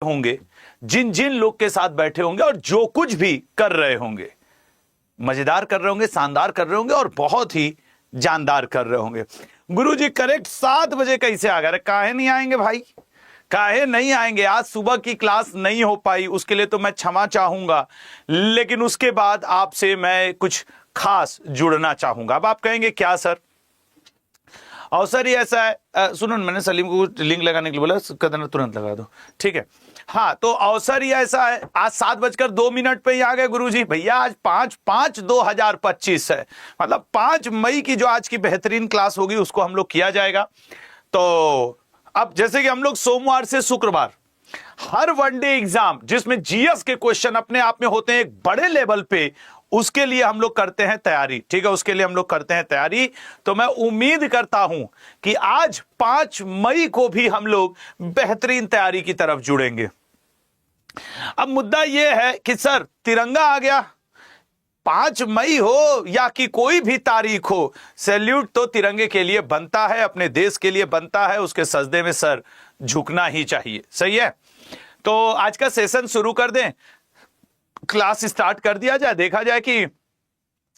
होंगे, जिन जिन लोग के साथ बैठे होंगे और जो कुछ भी कर रहे होंगे, मजेदार कर रहे होंगे, शानदार कर रहे होंगे और बहुत ही जानदार कर रहे होंगे। गुरुजी करेक्ट 7 बजे कैसे आ गए? काहे नहीं आएंगे भाई, काहे नहीं आएंगे? आज सुबह की क्लास नहीं हो पाई, उसके लिए तो मैं क्षमा चाहूंगा, लेकिन उसके बाद आपसे मैं कुछ खास जुड़ना चाहूंगा। अब आप कहेंगे क्या सर? अवसर ही ऐसा है, सुनो मैंने सलीम को लिंक लगाने के लिए बोला, कदर तुरंत लगा दो, ठीक है। हाँ, तो अवसर ही ऐसा है, आज 7:02 पे ही आ गए गुरुजी। भैया आज 5/5/2025 है, मतलब 5 मई की जो आज की बेहतरीन क्लास होगी उसको हम लोग किया जाएगा। तो अब जैसे कि हम लोग सोमवार से शुक्रवार हर वनडे एग्जाम जिसमें जीएस के क्वेश्चन अपने आप में होते हैं एक बड़े लेवल पे, उसके लिए हम लोग करते हैं तैयारी, ठीक है, उसके लिए हम लोग करते हैं तैयारी। तो मैं उम्मीद करता हूं कि आज 5 मई को भी हम लोग बेहतरीन तैयारी की तरफ जुड़ेंगे। अब मुद्दा यह है कि सर तिरंगा आ गया, 5 मई हो या कि कोई भी तारीख हो, सैल्यूट तो तिरंगे के लिए बनता है, अपने देश के लिए बनता है, उसके सजदे में सर झुकना ही चाहिए। सही है, तो आज का सेशन शुरू कर दें, क्लास स्टार्ट कर दिया जाए, देखा जाए कि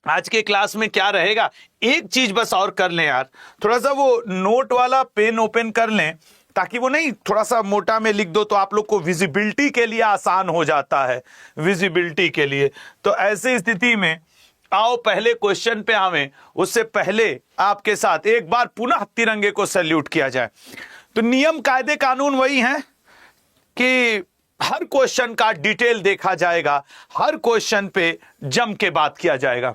आज के क्लास में क्या रहेगा। एक चीज बस और कर लें यार, थोड़ा सा वो नोट वाला पेन ओपन कर लें, ताकि वो नहीं थोड़ा सा मोटा में लिख दो तो आप लोग को विजिबिलिटी के लिए आसान हो जाता है, विजिबिलिटी के लिए। तो ऐसी स्थिति में आओ पहले क्वेश्चन पे आवें, उससे पहले आपके साथ एक बार पुनः तिरंगे को सैल्यूट किया जाए। तो नियम कायदे कानून वही हैं कि हर क्वेश्चन का डिटेल देखा जाएगा, हर क्वेश्चन पे जम के बात किया जाएगा।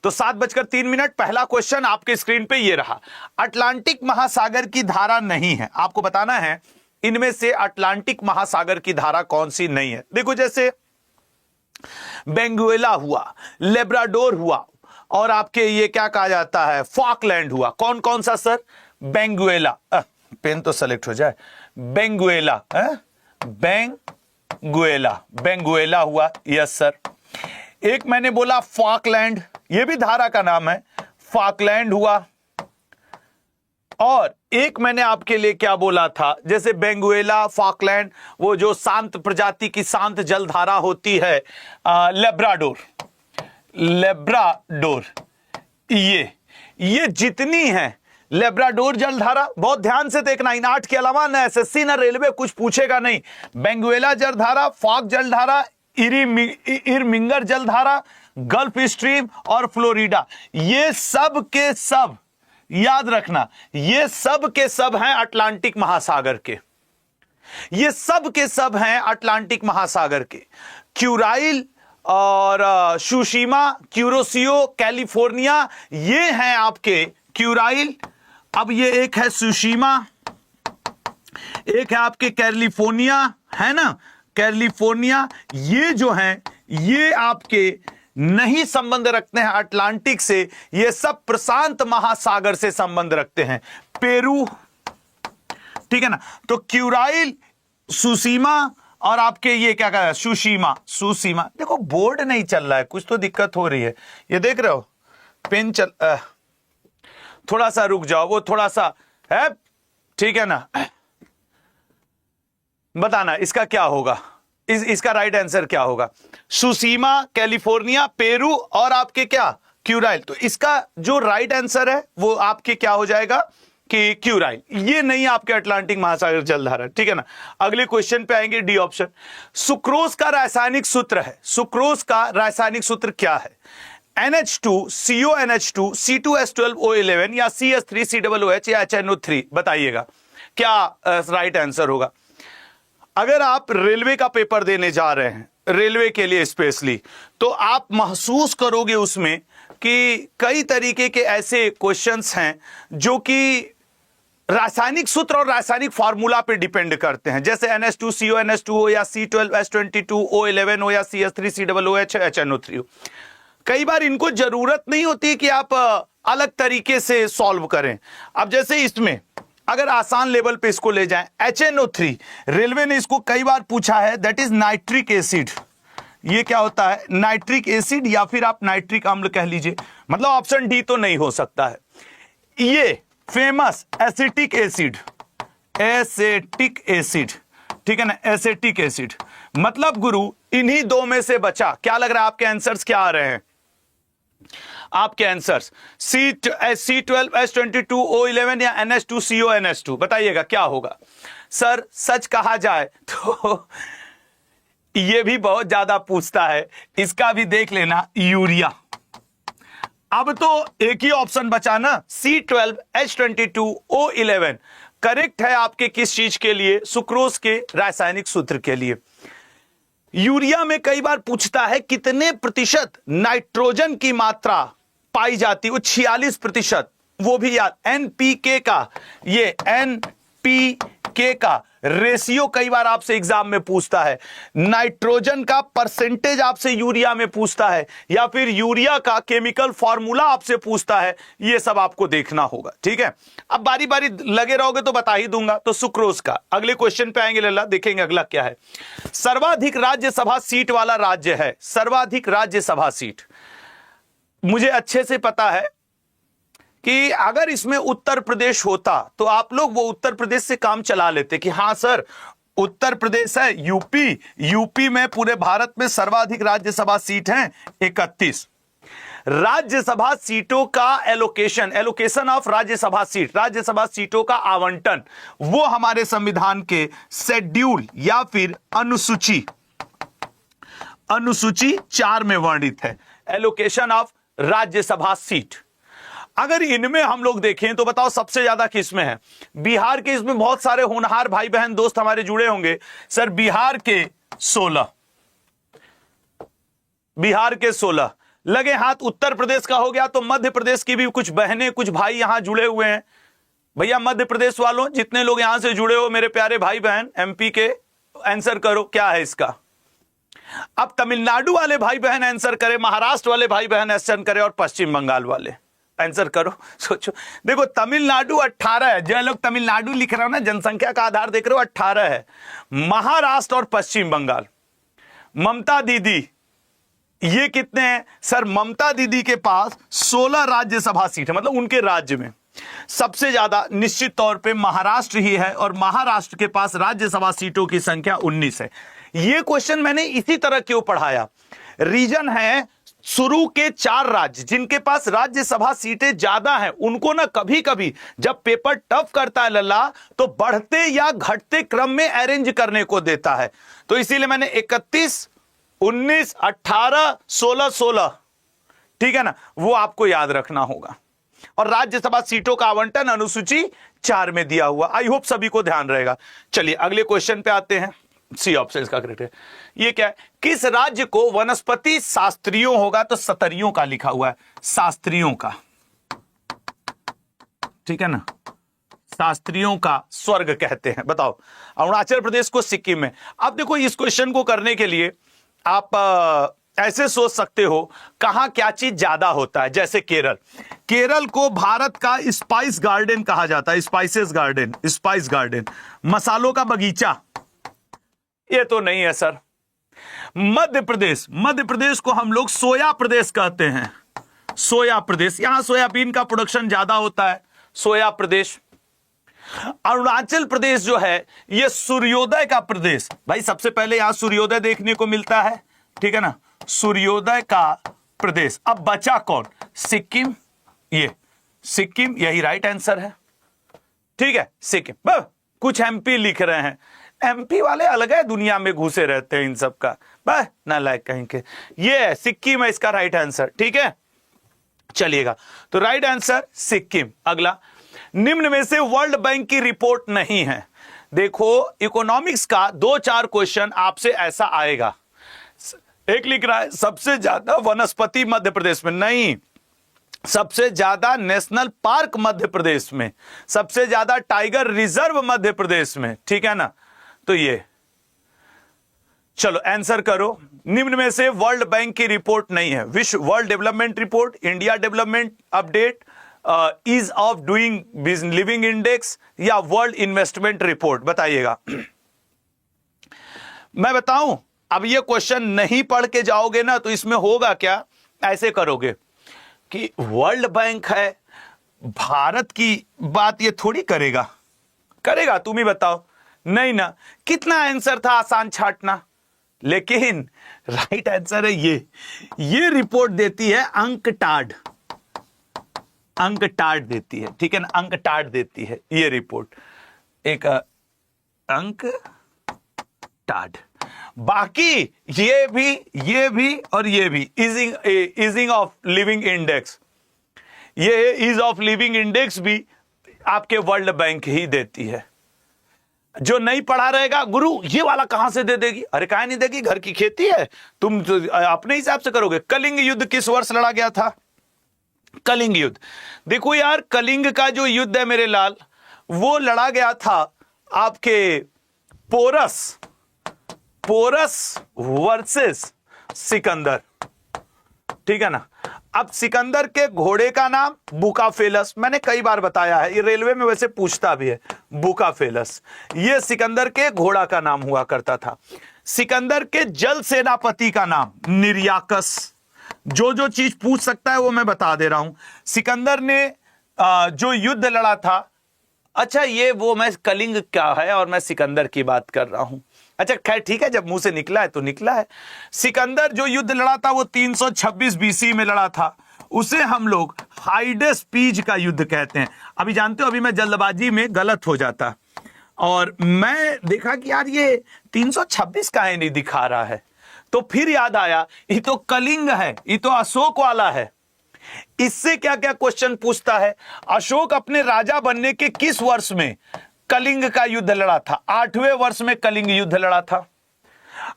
तो 7:03 पहला क्वेश्चन आपके स्क्रीन पे ये रहा, अटलांटिक महासागर की धारा नहीं है, आपको बताना है इनमें से अटलांटिक महासागर की धारा कौन सी नहीं है। देखो जैसे बेंगुएला हुआ, लेब्राडोर हुआ और आपके ये क्या कहा जाता है फॉकलैंड हुआ। कौन कौन सा सर? बेंगुएला, पेन तो सेलेक्ट हो जाए, बेंगुएला, बेंगुएला हुआ, यस सर। एक मैंने बोला फॉकलैंड, यह भी धारा का नाम है, फॉकलैंड हुआ। और एक मैंने आपके लिए क्या बोला था, जैसे बेंगुएला, फॉकलैंड, वो जो शांत प्रजाति की शांत जलधारा होती है लेब्राडोर, ये जितनी है लेब्राडोर जलधारा, बहुत ध्यान से देखना, इन 8 के अलावा न एसएससी न रेलवे कुछ पूछेगा नहीं। बेंगुएला जलधारा, फॉक जलधारा, इरमिंगर जलधारा, गल्फ स्ट्रीम और फ्लोरिडा, ये सब के सब याद रखना, ये सब के सब हैं अटलांटिक महासागर के, ये सब के सब हैं अटलांटिक महासागर के। क्यूराइल और सुशीमा, क्यूरोसियो, कैलिफोर्निया, ये हैं आपके क्यूराइल। अब ये एक है सुशीमा, एक है आपके कैलिफोर्निया, है ना, कैलिफोर्निया। ये जो हैं ये आपके नहीं संबंध रखते हैं अटलांटिक से, ये सब प्रशांत महासागर से संबंध रखते हैं, पेरू, ठीक है ना। तो क्यूराइल, सुशीमा और आपके ये क्या कहा, सुशीमा। देखो बोर्ड नहीं चल रहा है, कुछ तो दिक्कत हो रही है, ये देख रहे हो पेन चल, थोड़ा सा रुक जाओ, वो थोड़ा सा है, ठीक है ना। बताना इसका क्या होगा, इसका राइट आंसर क्या होगा? सुशीमा, कैलिफोर्निया, पेरू और आपके क्या क्यूराइल। तो इसका जो राइट आंसर है वो आपके क्या हो जाएगा कि क्यूराइल, ये नहीं आपके अटलांटिक महासागर जलधारा, ठीक है ना। अगले क्वेश्चन पे आएंगे, डी ऑप्शन। सुक्रोज का रासायनिक सूत्र है, सुक्रोज का रासायनिक सूत्र क्या है? NH2, CONH2, C2H12O11 या CH3COOH या HNO3, बताइएगा क्या राइट आंसर होगा। अगर आप रेलवे का पेपर देने जा रहे हैं, रेलवे के लिए स्पेशली, तो आप महसूस करोगे उसमें कि कई तरीके के ऐसे क्वेश्चंस हैं जो कि रासायनिक सूत्र और रासायनिक फार्मूला पे डिपेंड करते हैं, जैसे NH2, CONH2 हो या C12H22O11 हो या CH3COOH HNO3 हो। कई बार इनको जरूरत नहीं होती कि आप अलग तरीके से सॉल्व करें। अब जैसे इसमें अगर आसान लेवल पे इसको ले जाएं, HNO3, रेलवे ने इसको कई बार पूछा है, दैट इज नाइट्रिक एसिड। ये क्या होता है? नाइट्रिक एसिड या फिर आप नाइट्रिक अम्ल कह लीजिए, मतलब ऑप्शन डी तो नहीं हो सकता है। ये फेमस एसिटिक एसिड, ठीक है ना, एसेटिक एसिड। मतलब गुरु इन्हीं दो में से बचा। क्या लग रहा है आपके आंसर्स क्या आ रहे हैं? आपके आंसर्स C12H22O11 या NH2CONH2, बताइएगा क्या होगा। सर सच कहा जाए तो ये भी बहुत ज्यादा पूछता है, इसका भी देख लेना, यूरिया। अब तो एक ही ऑप्शन बचा ना, C12H22O11 करेक्ट है आपके किस चीज के लिए? सुक्रोज के रासायनिक सूत्र के लिए। यूरिया में कई बार पूछता है कितने प्रतिशत नाइट्रोजन की मात्रा पाई जाती है, वो 46%, वो भी याद। एनपीके का, ये एनपीके का रेशियो कई बार आपसे एग्जाम में पूछता है, नाइट्रोजन का परसेंटेज आपसे यूरिया में पूछता है, या फिर यूरिया का केमिकल फॉर्मूला आपसे पूछता है, ये सब आपको देखना होगा, ठीक है। अब बारी बारी लगे रहोगे तो बता ही दूंगा। तो सुक्रोज का अगले क्वेश्चन पे आएंगे लल्ला, देखेंगे अगला क्या है। सर्वाधिक राज्यसभा सीट वाला राज्य है, सर्वाधिक राज्यसभा सीट। मुझे अच्छे से पता है कि अगर इसमें उत्तर प्रदेश होता तो आप लोग वो उत्तर प्रदेश से काम चला लेते कि हां सर उत्तर प्रदेश है, यूपी में पूरे भारत में सर्वाधिक राज्यसभा सीट हैं 31। राज्यसभा सीटों का allocation of Rajya Sabha seat, Rajya Sabha सीटों का आवंटन, वो हमारे संविधान के शेड्यूल या फिर अनुसूची 4 में वर्णित है, एलोकेशन ऑफ राज्यसभा सीट। अगर इनमें हम लोग देखें तो बताओ सबसे ज्यादा किस में है? बिहार के। इसमें बहुत सारे होनहार भाई बहन दोस्त हमारे जुड़े होंगे। सर बिहार के 16, बिहार के 16 लगे हाथ। उत्तर प्रदेश का हो गया तो मध्य प्रदेश की भी कुछ बहनें कुछ भाई यहां जुड़े हुए हैं। भैया मध्य प्रदेश वालों जितने लोग यहां से जुड़े हो मेरे प्यारे भाई बहन, एमपी के आंसर करो क्या है इसका। अब तमिलनाडु वाले भाई बहन आंसर करें, महाराष्ट्र वाले भाई बहन आंसर करें, और पश्चिम बंगाल वाले आंसर करो। सोचो, देखो तमिलनाडु 18 है, जो लोग तमिलनाडु लिख रहे हो ना, जनसंख्या का आधार देख रहे हो 18 है। महाराष्ट्र और पश्चिम बंगाल, ममता दीदी ये कितने हैं? सर ममता दीदी के पास 16 राज्यसभा सीट है, मतलब उनके राज्य में सबसे ज्यादा निश्चित तौर पे महाराष्ट्र ही है, और महाराष्ट्र के पास राज्यसभा सीटों की संख्या 19 है। ये क्वेश्चन मैंने इसी तरह क्यों पढ़ाया? रीजन है शुरू के 4 राज्य जिनके पास राज्यसभा सीटें ज्यादा हैं, उनको ना कभी कभी जब पेपर टफ करता है लल्ला तो बढ़ते या घटते क्रम में अरेंज करने को देता है। तो इसीलिए मैंने 31, 19, 18, 16, ठीक है ना, वो आपको याद रखना होगा। और राज्यसभा सीटों का आवंटन अनुसूची 4 में दिया हुआ। आई होप सभी को ध्यान रहेगा। चलिए अगले क्वेश्चन पे आते हैं। सी ऑप्शन इसका करेक्ट है। ये क्या है? किस राज्य को वनस्पति शास्त्रियों होगा तो सतरियों का लिखा हुआ है, शास्त्रियों का, ठीक है ना, शास्त्रियों का स्वर्ग कहते हैं। बताओ अरुणाचल प्रदेश को सिक्किम में। अब देखो इस क्वेश्चन को करने के लिए आप ऐसे सोच सकते हो कहां क्या चीज ज्यादा होता है। जैसे केरल को भारत का स्पाइस गार्डन कहा जाता है, स्पाइस गार्डन, मसालों का बगीचा। ये तो नहीं है सर। मध्य प्रदेश को हम लोग सोया प्रदेश कहते हैं, सोया प्रदेश, यहां सोयाबीन का प्रोडक्शन ज्यादा होता है, सोया प्रदेश। अरुणाचल प्रदेश जो है ये सूर्योदय का प्रदेश। भाई सबसे पहले यहां सूर्योदय देखने को मिलता है, ठीक है ना, सूर्योदय का प्रदेश। अब बचा कौन? सिक्किम, ये सिक्किम यही राइट आंसर है, ठीक है सिक्किम। कुछ एमपी लिख रहे हैं, एमपी वाले अलग है, दुनिया में घुसे रहते हैं इन सब का, बस ना लायक कहीं के। ये सिक्किम है इसका राइट आंसर, ठीक है। चलिएगा तो राइट आंसर सिक्किम। अगला, निम्न में से वर्ल्ड बैंक की रिपोर्ट नहीं है। देखो इकोनॉमिक्स का 2-4 क्वेश्चन आपसे ऐसा आएगा। एक लिख रहा है सबसे ज्यादा वनस्पति मध्य प्रदेश में, नहीं, सबसे ज्यादा नेशनल पार्क मध्य प्रदेश में, सबसे ज्यादा टाइगर रिजर्व मध्य प्रदेश में, ठीक है ना। तो ये चलो आंसर करो। निम्न में से वर्ल्ड बैंक की रिपोर्ट नहीं है। विश्व world development report, India development update, ease of doing living index, या वर्ल्ड इन्वेस्टमेंट रिपोर्ट, बताइएगा। मैं बताऊं, अब ये क्वेश्चन नहीं पढ़ के जाओगे ना तो इसमें होगा क्या, ऐसे करोगे कि वर्ल्ड बैंक है, भारत की बात ये थोड़ी करेगा, तुम ही बताओ। नहीं ना, कितना आंसर था आसान छाटना। लेकिन राइट आंसर है ये रिपोर्ट देती है अंकटाड, अंकटाड देती है, ठीक है ना, अंकटाड देती है ये रिपोर्ट, एक अंकटाड। बाकी ये भी और ये भी ईजिंग ऑफ लिविंग इंडेक्स, ये ईज ऑफ लिविंग इंडेक्स भी आपके वर्ल्ड बैंक ही देती है। जो नहीं पढ़ा रहेगा, गुरु ये वाला कहां से दे देगी, अरे काहे नहीं देगी, घर की खेती है, तुम तो अपने हिसाब से करोगे। कलिंग युद्ध किस वर्ष लड़ा गया था? कलिंग युद्ध, देखो यार, कलिंग का जो युद्ध है मेरे लाल, वो लड़ा गया था आपके पोरस वर्सेस सिकंदर, ठीक है ना। अब सिकंदर के घोड़े का नाम बुकाफेलस, मैंने कई बार बताया है, ये रेलवे में वैसे पूछता भी है, बुकाफेलस, ये सिकंदर के घोड़ा का नाम हुआ करता था। सिकंदर के जल सेनापति का नाम निर्याकस। जो चीज पूछ सकता है वो मैं बता दे रहा हूं। सिकंदर ने जो युद्ध लड़ा था, अच्छा ये वो, मैं कलिंग क्या है और मैं सिकंदर की बात कर रहा हूं। अच्छा खैर ठीक है, जब मुंह से निकला है तो निकला है। सिकंदर जो युद्ध लड़ा था वो 326 बीसी में लड़ा था, उसे हम लोग हाइडेस्पीज का युद्ध कहते हैं। अभी जानते हो, अभी मैं जल्दबाजी में गलत हो जाता और मैं देखा कि यार ये 326 काहे नहीं दिखा रहा है, तो फिर याद आया ये तो कलिंग है, ये तो अशोक वाला है। इससे क्या क्या क्वेश्चन पूछता है, अशोक अपने राजा बनने के किस वर्ष में कलिंग का युद्ध लड़ा था? 8वें वर्ष में कलिंग युद्ध लड़ा था।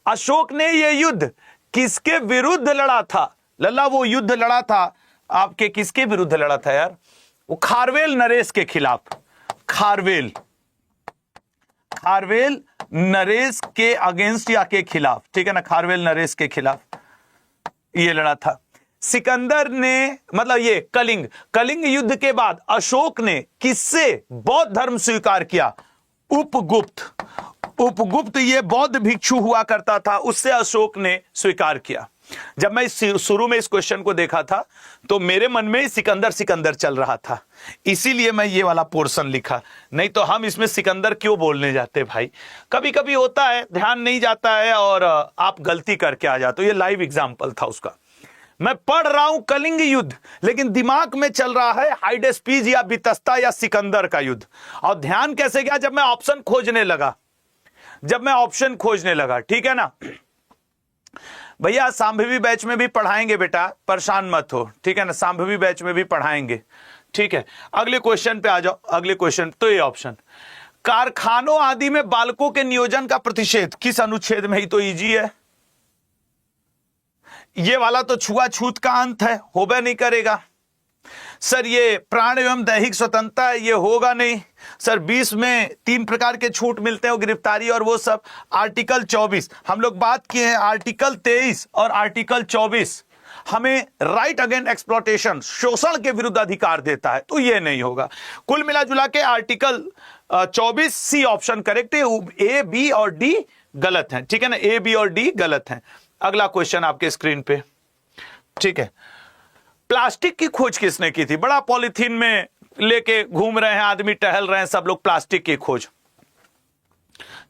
अशोक ने यह युद्ध किसके विरुद्ध लड़ा था? लल्ला वो युद्ध लड़ा था आपके, किसके विरुद्ध लड़ा था यार? वो खारवेल नरेश के खिलाफ, खारवेल नरेश के अगेंस्ट या के खिलाफ, ठीक है ना, खारवेल नरेश के खिलाफ ये लड़ा था। सिकंदर ने, मतलब ये कलिंग युद्ध के बाद अशोक ने किससे बौद्ध धर्म स्वीकार किया? उपगुप्त ये बौद्ध भिक्षु हुआ करता था, उससे अशोक ने स्वीकार किया। जब मैं शुरू में इस क्वेश्चन को देखा था तो मेरे मन में सिकंदर चल रहा था, इसीलिए मैं ये वाला पोर्शन लिखा, नहीं तो हम इसमें सिकंदर क्यों बोलने जाते भाई। कभी कभी होता है, ध्यान नहीं जाता है और आप गलती करके आ जाते हो। ये लाइव एग्जाम्पल था उसका। मैं पढ़ रहा हूं कलिंग युद्ध, लेकिन दिमाग में चल रहा है हाइडेस्पीज या बितस्ता या सिकंदर का युद्ध। और ध्यान कैसे गया? जब मैं ऑप्शन खोजने लगा, ठीक है ना भैया। सांभवी बैच में भी पढ़ाएंगे बेटा, परेशान मत हो, ठीक है ना, सांभवी बैच में भी पढ़ाएंगे, ठीक है। अगले क्वेश्चन पे आ जाओ, अगले क्वेश्चन। तो ये ऑप्शन, कारखानों आदि में बालकों के नियोजन का प्रतिषेध किस अनुच्छेद में? ही तो इजी है, ये वाला तो छुआछूत का अंत है, होबे नहीं करेगा। सर ये प्राण एवं दैहिक स्वतंत्रता है, ये होगा नहीं। सर 20 में 3 प्रकार के छूट मिलते हैं, वो गिरफ्तारी और वो सब। आर्टिकल 24 हम लोग बात किए हैं, आर्टिकल 23 और आर्टिकल 24 हमें राइट अगेंस्ट एक्सप्लॉयटेशन, शोषण के विरुद्ध अधिकार देता है, तो ये नहीं होगा। कुल मिला जुला के आर्टिकल 24 सी ऑप्शन करेक्ट है, ए बी और डी गलत है, ठीक है ना, ए बी और डी गलत है। अगला क्वेश्चन आपके स्क्रीन पे, ठीक है। प्लास्टिक की खोज किसने की थी? बड़ा पॉलिथीन में लेके घूम रहे हैं आदमी, टहल रहे हैं सब लोग, प्लास्टिक की खोज,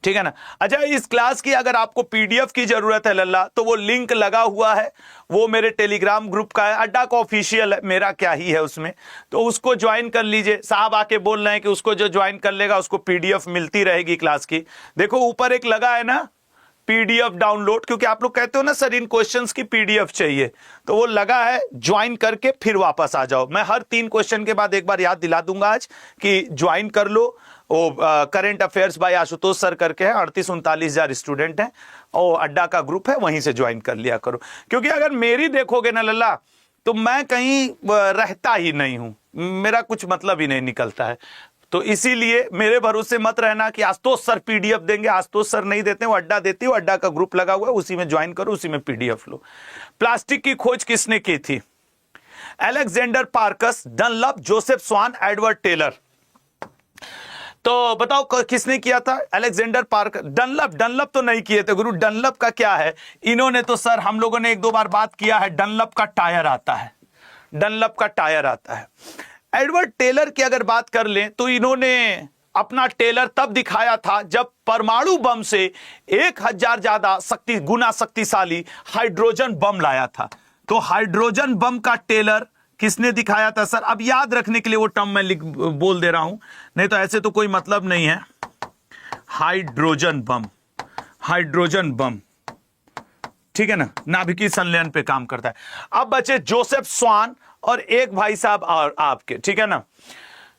ठीक है ना। अच्छा इस क्लास की अगर आपको पीडीएफ की जरूरत है लल्ला, तो वो लिंक लगा हुआ है, वो मेरे टेलीग्राम ग्रुप का है, अड्डा का ऑफिशियल है, मेरा क्या ही है उसमें, तो उसको ज्वाइन कर लीजिए। साहब आके बोल रहे हैं कि उसको जो ज्वाइन कर लेगा उसको पीडीएफ मिलती रहेगी क्लास की। देखो ऊपर एक लगा है ना पीडीएफ डाउनलोड, क्योंकि आप लोग कहते हो ना सर इन क्वेश्चंस की पीडीएफ चाहिए, तो वो लगा है, ज्वाइन करके फिर वापस आ जाओ। मैं हर 3 क्वेश्चन के बाद एक बार याद दिला दूंगा आज कि ज्वाइन कर लो। वो current affairs by Ashutosh sir करके है, 38-39 स्टूडेंट हैं, और अड्डा का ग्रुप है, वहीं से ज्वाइन कर लिया करो। क्योंकि अगर मेरी देखोगे ना लल्ला, तो मैं कहीं रहता ही नहीं हूं, मेरा कुछ मतलब ही नहीं निकलता है। तो इसीलिए मेरे भरोसे मत रहना कि आशुतोष सर पीडीएफ देंगे, आशुतोष सर नहीं देते, वो अड्डा देती है, अड्डा का ग्रुप लगा हुआ है, उसी में ज्वाइन करो, उसी में पीडीएफ लो। प्लास्टिक की खोज किसने की थी? अलेक्जेंडर पार्कस, डनलप, जोसेफ स्वान, एडवर्ड टेलर। तो बताओ किसने किया था? Alexander parks. डनलप तो नहीं किए थे गुरु। डनलप का क्या है? इन्होंने तो सर हम लोगों ने 1-2 बार बात किया है, डनलप का टायर आता है, डनलप का टायर आता है। एडवर्ड टेलर की अगर बात कर लें तो इन्होंने अपना टेलर तब दिखाया था जब परमाणु बम से 1000 ज्यादा गुना शक्तिशाली हाइड्रोजन बम लाया था। तो हाइड्रोजन बम का टेलर किसने दिखाया था सर? अब याद रखने के लिए वो टर्म मैं बोल दे रहा हूं, नहीं तो ऐसे तो कोई मतलब नहीं है। हाइड्रोजन बम, हाइड्रोजन बम, ठीक है ना, नाभिकीय संलयन पे काम करता है। अब बचे जोसेफ स्वान और एक भाई साहब और आपके, ठीक है ना।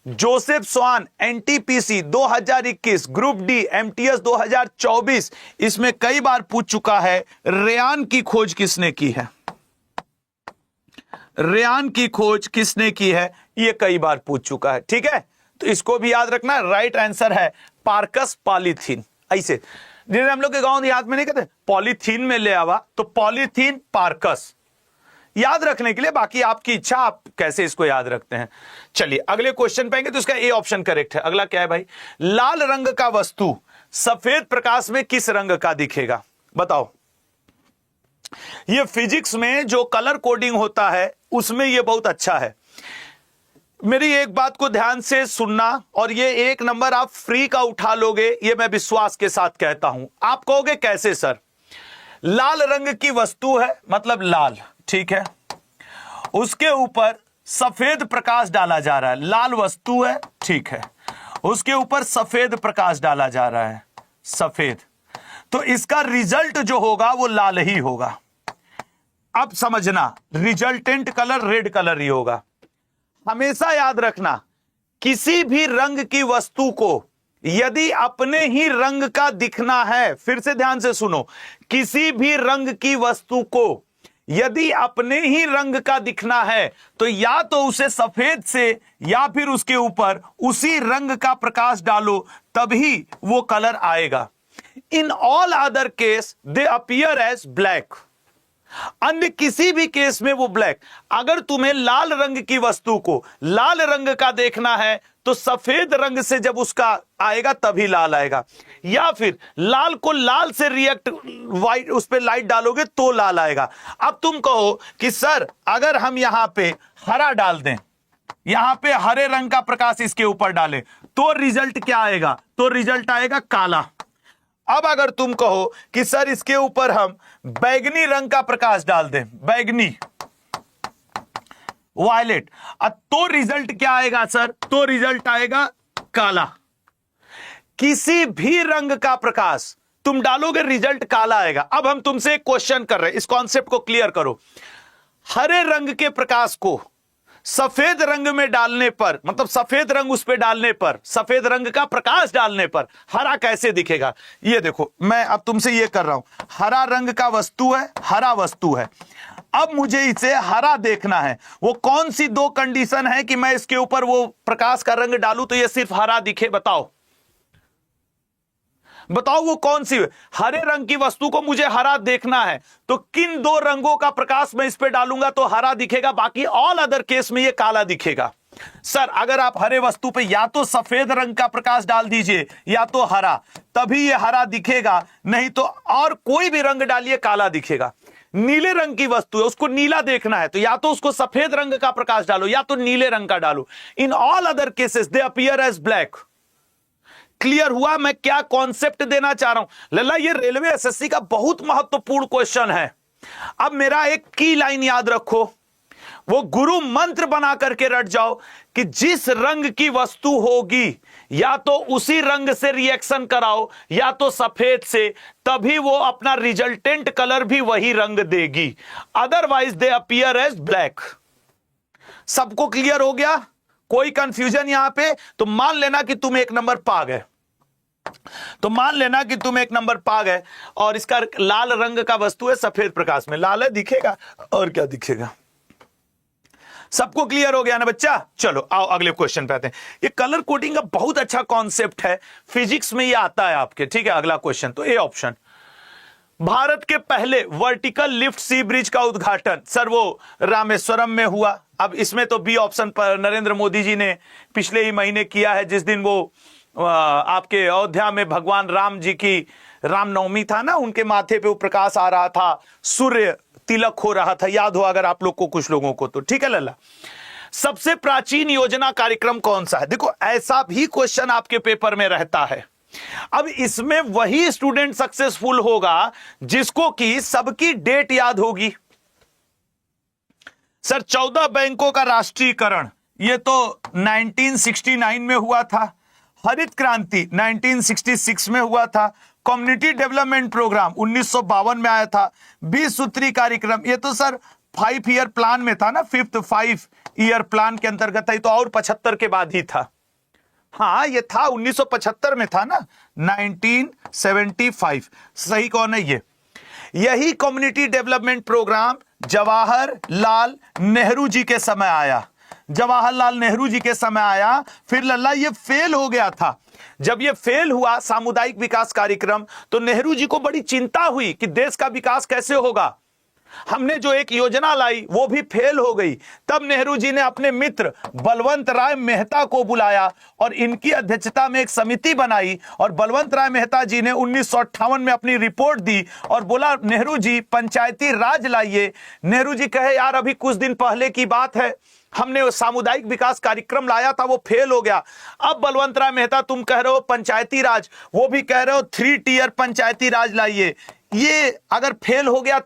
जोसेफ स्वान एनटीपीसी 2021, ग्रुप डी एमटीएस 2024, इसमें कई बार पूछ चुका है। रेयान की खोज किसने की है? रेयान की खोज किसने की है? यह कई बार पूछ चुका है, ठीक है। तो इसको भी याद रखना। राइट आंसर है पार्कस पॉलीथीन। ऐसे जिन्हें हम लोग के गांव देहात में नहीं कहते पॉलीथीन में ले आवा, तो पॉलीथीन पार्कस याद रखने के लिए, बाकी आपकी इच्छा, आप कैसे इसको याद रखते हैं। चलिए अगले क्वेश्चन पे आएंगे, तो इसका ए ऑप्शन करेक्ट है। अगला क्या है भाई? लाल रंग का वस्तु सफेद प्रकाश में किस रंग का दिखेगा? बताओ। ये फिजिक्स में जो कलर कोडिंग होता है उसमें ये बहुत अच्छा है। मेरी एक बात को ध्यान से सुनना, और ये 1 नंबर आप फ्री का उठा लोगे, ये मैं विश्वास के साथ कहता हूं। आप कहोगे कैसे सर? लाल रंग की वस्तु है, मतलब लाल, ठीक है, उसके ऊपर सफेद प्रकाश डाला जा रहा है। लाल वस्तु है, ठीक है, उसके ऊपर सफेद प्रकाश डाला जा रहा है, सफेद, तो इसका रिजल्ट जो होगा वो लाल ही होगा। अब समझना, रिजल्टेंट कलर रेड कलर ही होगा। हमेशा याद रखना, किसी भी रंग की वस्तु को यदि अपने ही रंग का दिखना है, फिर से ध्यान से सुनो, किसी भी रंग की वस्तु को यदि अपने ही रंग का दिखना है तो या तो उसे सफेद से या फिर उसके ऊपर उसी रंग का प्रकाश डालो, तभी वो कलर आएगा। In all other case they appear as black. अन्य किसी भी केस में वो ब्लैक। अगर तुम्हें लाल रंग की वस्तु को लाल रंग का देखना है तो सफेद रंग से जब उसका आएगा तभी लाल आएगा, या फिर लाल को लाल से रिएक्ट वाइट उस पर लाइट डालोगे तो लाल आएगा। अब तुम कहो कि सर अगर हम यहां पे हरा डाल दें, यहां पे हरे रंग का प्रकाश इसके ऊपर डालें तो रिजल्ट क्या आएगा? तो रिजल्ट आएगा काला। अब अगर तुम कहो कि सर इसके ऊपर हम बैगनी रंग का प्रकाश डाल दें, बैगनी, वायलेट, तो रिजल्ट क्या आएगा सर? तो रिजल्ट आएगा काला। किसी भी रंग का प्रकाश तुम डालोगे रिजल्ट काला आएगा। अब हम तुमसे एक क्वेश्चन कर रहे हैं, इस कॉन्सेप्ट को क्लियर करो। हरे रंग के प्रकाश को सफेद रंग में डालने पर, मतलब सफेद रंग उस पे डालने पर, सफेद रंग का प्रकाश डालने पर हरा कैसे दिखेगा? ये देखो, मैं अब तुमसे ये कर रहा हूं, हरा रंग का वस्तु है, हरा वस्तु है। अब मुझे इसे हरा देखना है। वो कौन सी 2 कंडीशन है कि मैं इसके ऊपर वो प्रकाश का रंग डालूं तो ये सिर्फ हरा दिखे? बताओ बताओ वो कौन सी? हरे रंग की वस्तु को मुझे हरा देखना है तो किन 2 रंगों का प्रकाश मैं इस पे डालूंगा तो हरा दिखेगा, बाकी ऑल अदर केस में ये काला दिखेगा। सर अगर आप हरे वस्तु पे या तो सफेद रंग का प्रकाश डाल दीजिए या तो हरा, तभी ये हरा दिखेगा, नहीं तो और कोई भी रंग डालिए काला दिखेगा। नीले रंग की वस्तु है, उसको नीला देखना है तो या तो उसको सफेद रंग का प्रकाश डालो या तो नीले रंग का डालो। In all other cases they appear as black. Clear हुआ मैं क्या कॉन्सेप्ट देना चाह रहा हूं? लल्ला ये रेलवे एसएससी का बहुत महत्वपूर्ण क्वेश्चन है। अब मेरा एक की लाइन याद रखो, वो गुरु मंत्र बना करके रट जाओ कि जिस रंग की वस्तु होगी या तो उसी रंग से रिएक्शन कराओ या तो सफेद से, तभी वो अपना रिजल्टेंट कलर भी वही रंग देगी, otherwise they appear as black. सबको क्लियर हो गया? कोई कंफ्यूजन यहां पे? तो मान लेना कि तुम 1 नंबर पा गए, तो मान लेना कि तुम 1 नंबर पा गए और इसका लाल रंग का वस्तु है, सफेद प्रकाश में लाल है, दिखेगा और क्या दिखेगा। सबको क्लियर हो गया ना बच्चा? चलो आओ अगले क्वेश्चन पे आते हैं। ये कलर कोडिंग का बहुत अच्छा कॉन्सेप्ट है, फिजिक्स में ये आता है आपके, ठीक है। अगला क्वेश्चन, तो ए ऑप्शन, भारत के पहले वर्टिकल लिफ्ट सी ब्रिज का उद्घाटन सर वो रामेश्वरम में हुआ। अब इसमें तो बी ऑप्शन पर नरेंद्र मोदी जी ने पिछले ही महीने किया है, जिस दिन वो आपके अयोध्या में भगवान राम जी की रामनवमी था ना, उनके माथे पे वो प्रकाश आ रहा था, सूर्य तिलक हो रहा था, याद हो अगर आप लोग को, कुछ लोगों को तो, ठीक है लल्ला। सबसे प्राचीन योजना कार्यक्रम कौन सा है? देखो ऐसा भी क्वेश्चन आपके पेपर में रहता है। अब इसमें वही स्टूडेंट सक्सेसफुल होगा जिसको कि सबकी डेट याद होगी। सर 14 बैंकों का राष्ट्रीयकरण ये तो 1969 में हुआ था। हरित क्रांति 1966 में हुआ था। कम्युनिटी डेवलपमेंट प्रोग्राम 1952 में आया था। 20 सूत्री कार्यक्रम ये तो सर 5 ईयर प्लान में था ना, 5 ईयर प्लान के अंतर्गत था। ये तो और 75 के बाद ही था। हाँ ये था 1975 में था ना, 1975। सही कौन है ये? यही community development programme Jawaharlal Nehru ji के समय आया। जवाहरलाल नेहरू जी के समय आया। फिर लल्ला ये फेल हो गया था। जब ये फेल हुआ सामुदायिक विकास कार्यक्रम, तो नेहरू जी को बड़ी चिंता हुई कि देश का विकास कैसे होगा। हमने जो एक योजना लाई वो भी फेल हो गई। तब नेहरू जी ने अपने मित्र बलवंत राय मेहता को बुलाया और इनकी अध्यक्षता में एक समिति बनाई और बलवंत राय मेहता जी ने 1958 में अपनी रिपोर्ट दी और बोला नेहरू जी पंचायती राज लाइए। नेहरू जी कहे यार अभी कुछ दिन पहले की बात है, हमने सामुदायिक विकास कार्यक्रम लाया था वो फेल हो गया। अब बलवंत राय मेहता तुम कह रहे हो पंचायती राज, वो भी कह रहे हो 3 टियर पंचायती राज लाइए। ये अगर फेल हो गया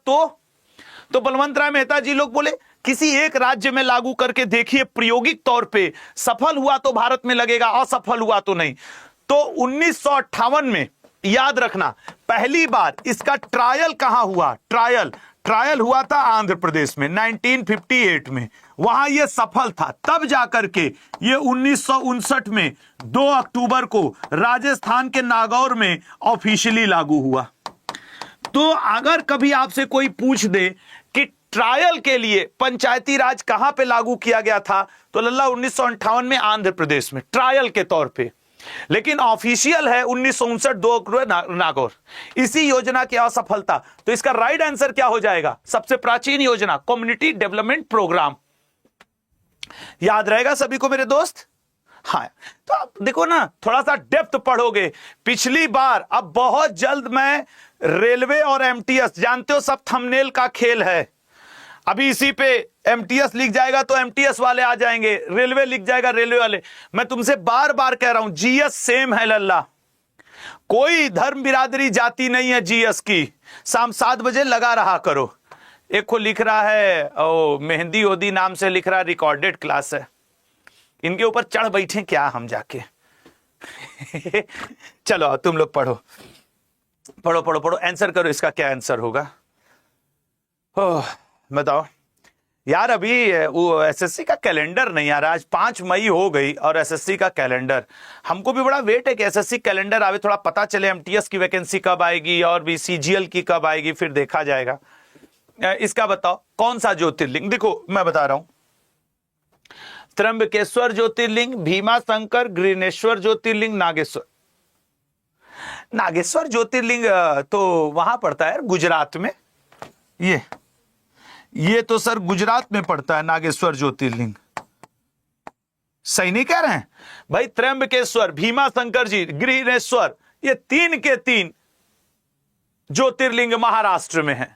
तो बलवंत राय मेहता जी लोग बोले किसी एक राज्य में लागू करके देखिए, प्रायोगिक तौर पे सफल हुआ तो भारत में लगेगा, असफल हुआ तो नहीं। तो 1958 में याद रखना पहली बार इसका ट्रायल कहां हुआ? ट्रायल हुआ था आंध्र प्रदेश में 1958 में, वहां यह सफल था। तब जाकर के ये 1959 में 2 अक्टूबर को राजस्थान के नागौर में ऑफिशियली लागू हुआ। तो अगर कभी आपसे कोई पूछ दे कि ट्रायल के लिए पंचायती राज कहां पे लागू किया गया था, तो लल्ला 1958 में आंध्र प्रदेश में ट्रायल के तौर पे, लेकिन ऑफिशियल है 1959 2 अक्टूबर नागौर। इसी योजना की असफलता। तो इसका राइट आंसर क्या हो जाएगा? सबसे प्राचीन योजना कम्युनिटी डेवलपमेंट प्रोग्राम। याद रहेगा सभी को मेरे दोस्त? हाँ, तो आप देखो ना, थोड़ा सा डेप्थ पढ़ोगे। पिछली बार, अब बहुत जल्द मैं रेलवे और एमटीएस, जानते हो सब थंबनेल का खेल है। अभी इसी पे एमटीएस लिख जाएगा तो एमटीएस वाले आ जाएंगे, रेलवे लिख जाएगा रेलवे वाले। मैं तुमसे बार बार कह रहा हूं जीएस सेम है लल्ला, कोई धर्म बिरादरी जाति नहीं है जीएस की। शाम 7 बजे लगा रहा करो। एक को लिख रहा है ओ मेहंदी ओदी नाम से लिख रहा है, रिकॉर्डेड क्लास है। इनके ऊपर चढ़ बैठे क्या हम जाके? चलो तुम लोग पढ़ो पढ़ो पढ़ो पढ़ो, आंसर करो इसका क्या आंसर होगा। बताओ यार, अभी वो एसएससी का कैलेंडर नहीं आ रहा। आज 5 मई हो गई और एसएससी का कैलेंडर, हमको भी बड़ा वेट है कि एसएससी कैलेंडर आवे, थोड़ा पता चले एमटीएस की वैकेंसी कब आएगी और भी सीजीएल की कब आएगी, फिर देखा जाएगा। इसका बताओ कौन सा ज्योतिर्लिंग? देखो मैं बता रहा हूं, त्र्यंबकेश्वर ज्योतिर्लिंग, भीमा शंकर, ग्रीनेश्वर ज्योतिर्लिंग, नागेश्वर। नागेश्वर ज्योतिर्लिंग तो वहां पड़ता है गुजरात में। ये तो सर गुजरात में पड़ता है नागेश्वर ज्योतिर्लिंग। सही नहीं कह रहे हैं भाई? त्र्यंबकेश्वर, भीमा शंकर जी, ग्रीनेश्वर, ये 3 के 3 ज्योतिर्लिंग महाराष्ट्र में है।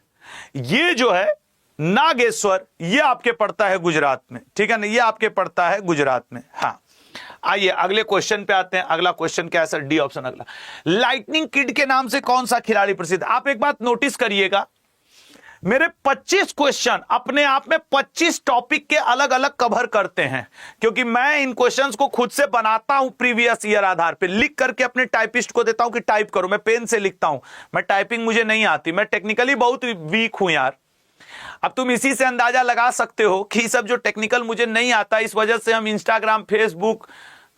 ये जो है नागेश्वर, ये आपके पड़ता है गुजरात में, ठीक है ना? ये आपके पड़ता है गुजरात में। हाँ, आइए अगले क्वेश्चन पे आते हैं। अगला क्वेश्चन क्या है सर? डी ऑप्शन अगला। लाइटनिंग किड के नाम से कौन सा खिलाड़ी प्रसिद्ध? आप एक बात नोटिस करिएगा, मेरे 25 क्वेश्चन अपने आप में 25 टॉपिक के अलग अलग कवर करते हैं, क्योंकि मैं इन क्वेश्चंस को खुद से बनाता हूं प्रीवियस ईयर आधार पे, लिख करके अपने टाइपिस्ट को देता हूं कि टाइप करो। मैं पेन से लिखता हूं, मैं टाइपिंग मुझे नहीं आती, मैं टेक्निकली बहुत वीक हूं यार। अब तुम इसी से अंदाजा लगा सकते हो कि सब जो टेक्निकल मुझे नहीं आता, इस वजह से हम इंस्टाग्राम फेसबुक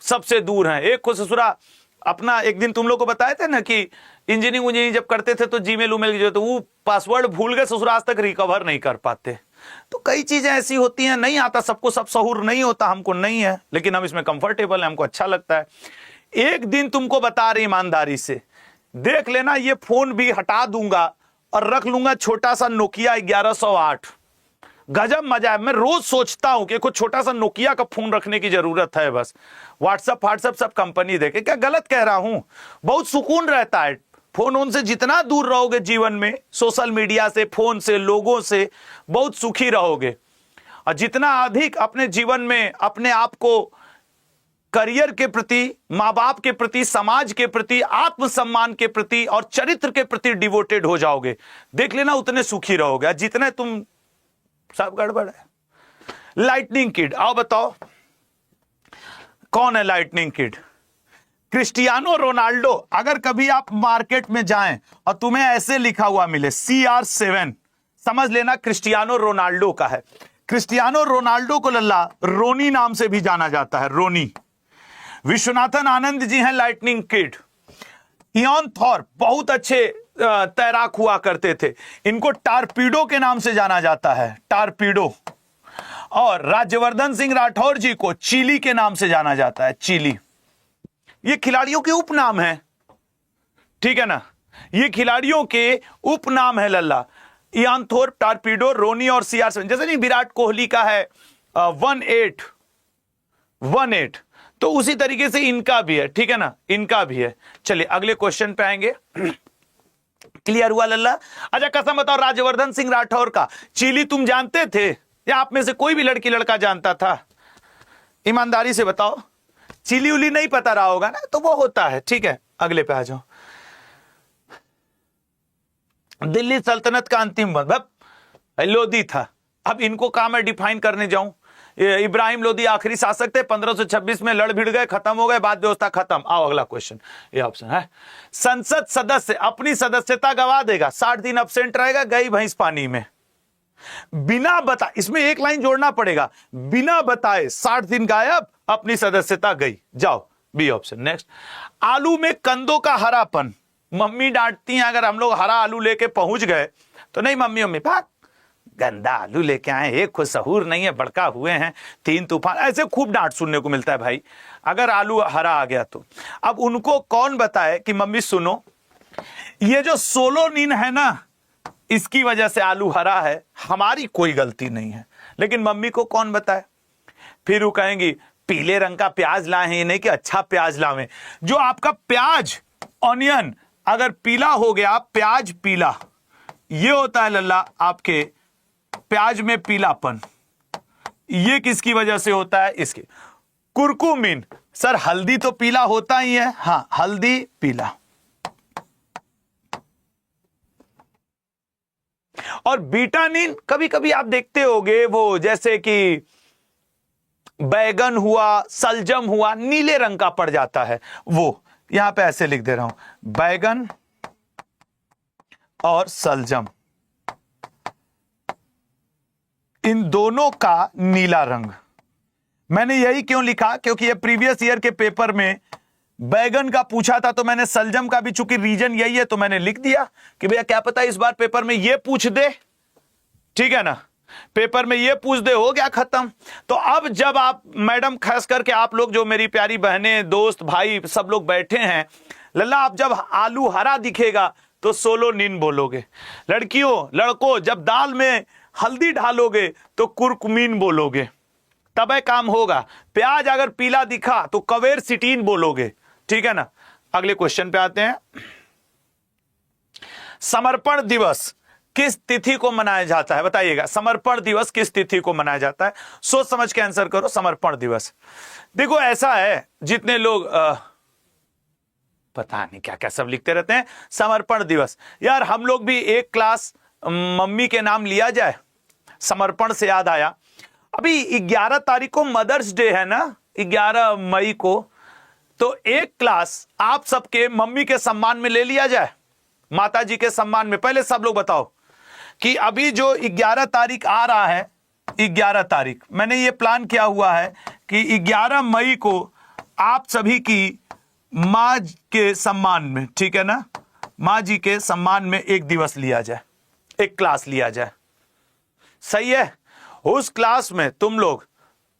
सबसे दूर हैं। एक को ससुरा अपना, एक दिन तुम लोग को बताए थे ना कि इंजीनियरिंग जब करते थे तो जीमेल उमेल जो, तो वो पासवर्ड भूल गए, ससुरा आज तक रिकवर नहीं कर पाते। तो कई चीजें ऐसी होती हैं, नहीं आता सबको, सब सहूर नहीं होता, हमको नहीं है, लेकिन हम इसमें कंफर्टेबल है, हमको अच्छा लगता है। एक दिन तुमको बता रहे ईमानदारी से, देख लेना ये फोन भी हटा दूंगा और रख लूंगा छोटा सा नोकिया 1108। गजब मजा है। मैं रोज सोचता हूं कि कुछ छोटा सा नोकिया का फोन रखने की जरूरत है, बस व्हाट्सएप सब कंपनी देखे। क्या गलत कह रहा हूं? बहुत सुकून रहता है फोन। उनसे जितना दूर रहोगे जीवन में, सोशल मीडिया से, फोन से, लोगों से, बहुत सुखी रहोगे। और जितना अधिक अपने जीवन में अपने आप को करियर के प्रति, माँ बाप के प्रति, समाज के प्रति, आत्मसम्मान के प्रति और चरित्र के प्रति डिवोटेड हो जाओगे, देख लेना उतने सुखी रहोगे। जितने तुम, सब गड़बड़ है। लाइटनिंग किड, आओ बताओ कौन है लाइटनिंग किड? Cristiano Ronaldo. अगर कभी आप मार्केट में जाएं और तुम्हें ऐसे लिखा हुआ मिले CR7, समझ लेना क्रिस्टियानो रोनाल्डो का है। क्रिस्टियानो रोनाल्डो को लल्ला रोनी नाम से भी जाना जाता है, रोनी। विश्वनाथन आनंद जी हैं लाइटनिंग किड। इयान थॉर्प बहुत अच्छे तैराक हुआ करते थे, इनको टारपीडो के नाम से जाना जाता है, टारपीडो। और राज्यवर्धन सिंह राठौर जी को चिली के नाम से जाना जाता है, चिली। ये खिलाड़ियों के उपनाम है, ठीक है ना, ये खिलाड़ियों के उपनाम है लल्ला। इयान थोर्प, टारपीडो, रोनी और CR7। जैसे नहीं विराट कोहली का है 18, तो उसी तरीके से इनका भी है, ठीक है ना, इनका भी है। चलिए अगले क्वेश्चन पे आएंगे। क्लियर हुआ लल्ला? अच्छा कसम बताओ, राज्यवर्धन सिंह राठौर का चिली तुम जानते थे या आप में से कोई भी लड़की लड़का जानता था? ईमानदारी से बताओ। चिली उली नहीं पता रहा होगा ना, तो वो होता है, ठीक है। अगले पे आ जाओ। दिल्ली सल्तनत का अंतिम वक्त लोधी था। अब इनको कहा मैं डिफाइन करने जाऊं? इब्राहिम लोधी आखिरी शासक थे, 1526 में लड़ भिड़ गए, खत्म हो गए, बाद व्यवस्था खत्म। आओ अगला क्वेश्चन, ये ऑप्शन है। संसद सदस्य अपनी सदस्यता गवा देगा, 60 दिन अब्सेंट रहेगा, गई भैंस पानी में। बिना बता, इसमें एक लाइन जोड़ना पड़ेगा, बिना बताए 60 दिन गायब, अपनी सदस्यता गई। जाओ बी ऑप्शन। नेक्स्ट, आलू में कंदों का हरापन। मम्मी डांटती हैं अगर हम लोग हरा आलू लेके पहुंच गए तो, नहीं मम्मी मम्मी भाग, गंदा आलू लेके आए, एक खुद सहूर नहीं है, बड़का हुए हैं, 3 तूफान, ऐसे खूब डांट सुनने को मिलता है भाई अगर आलू हरा आ गया तो। अब उनको कौन बताए कि मम्मी सुनो, ये जो सोलोनिन है ना, इसकी वजह से आलू हरा है, हमारी कोई गलती नहीं है, लेकिन मम्मी को कौन बताए? फिर वो कहेंगी पीले रंग का प्याज लाए हैं, ये नहीं कि अच्छा प्याज लावें। जो आपका प्याज, ऑनियन अगर पीला हो गया, प्याज पीला, ये होता है लल्ला आपके प्याज में पीलापन। ये किसकी वजह से होता है? इसके कुरकुमिन। सर हल्दी तो पीला होता ही है, हां हल्दी पीला। और बीटानिन कभी कभी आप देखते होंगे, वो जैसे कि बैगन हुआ, सलजम हुआ, नीले रंग का पड़ जाता है, वो यहां पे ऐसे लिख दे रहा हूं, बैगन और सलजम, इन दोनों का नीला रंग। मैंने यही क्यों लिखा, क्योंकि ये प्रीवियस ईयर के पेपर में बैगन का पूछा था, तो मैंने सलजम का भी, चूंकि रीजन यही है तो मैंने लिख दिया कि भैया क्या पता इस बार पेपर में ये पूछ दे, ठीक है ना, पेपर में ये पूछ दे, हो गया खत्म। तो अब जब आप मैडम, खास करके आप लोग जो मेरी प्यारी बहनें, दोस्त, भाई सब लोग बैठे हैं लल्ला, आप जब आलू हरा दिखेगा तो सोलोनिन बोलोगे। लड़कियों लड़कों जब दाल में हल्दी डालोगे तो कुरकुमीन बोलोगे, तब काम होगा। प्याज अगर पीला दिखा तो कवेरसिटीन बोलोगे, ठीक है ना। अगले क्वेश्चन पे आते हैं। समर्पण दिवस किस तिथि को मनाया जाता है? बताइएगा, समर्पण दिवस किस तिथि को मनाया जाता है? सोच समझ के आंसर करो। समर्पण दिवस, देखो ऐसा है, जितने लोग पता नहीं क्या क्या सब लिखते रहते हैं। समर्पण दिवस, यार हम लोग भी एक क्लास मम्मी के नाम लिया जाए। समर्पण से याद आया, अभी 11 तारीख को मदर्स डे है ना, 11 मई को, तो एक क्लास आप सबके मम्मी के सम्मान में ले लिया जाए, माता जी के सम्मान में। पहले सब लोग बताओ कि अभी जो 11 तारीख आ रहा है, 11 तारीख, मैंने ये प्लान किया हुआ है कि 11 मई को आप सभी की माँ के सम्मान में, ठीक है ना, माँ जी के सम्मान में एक दिवस लिया जाए, एक क्लास लिया जाए। सही है? उस क्लास में तुम लोग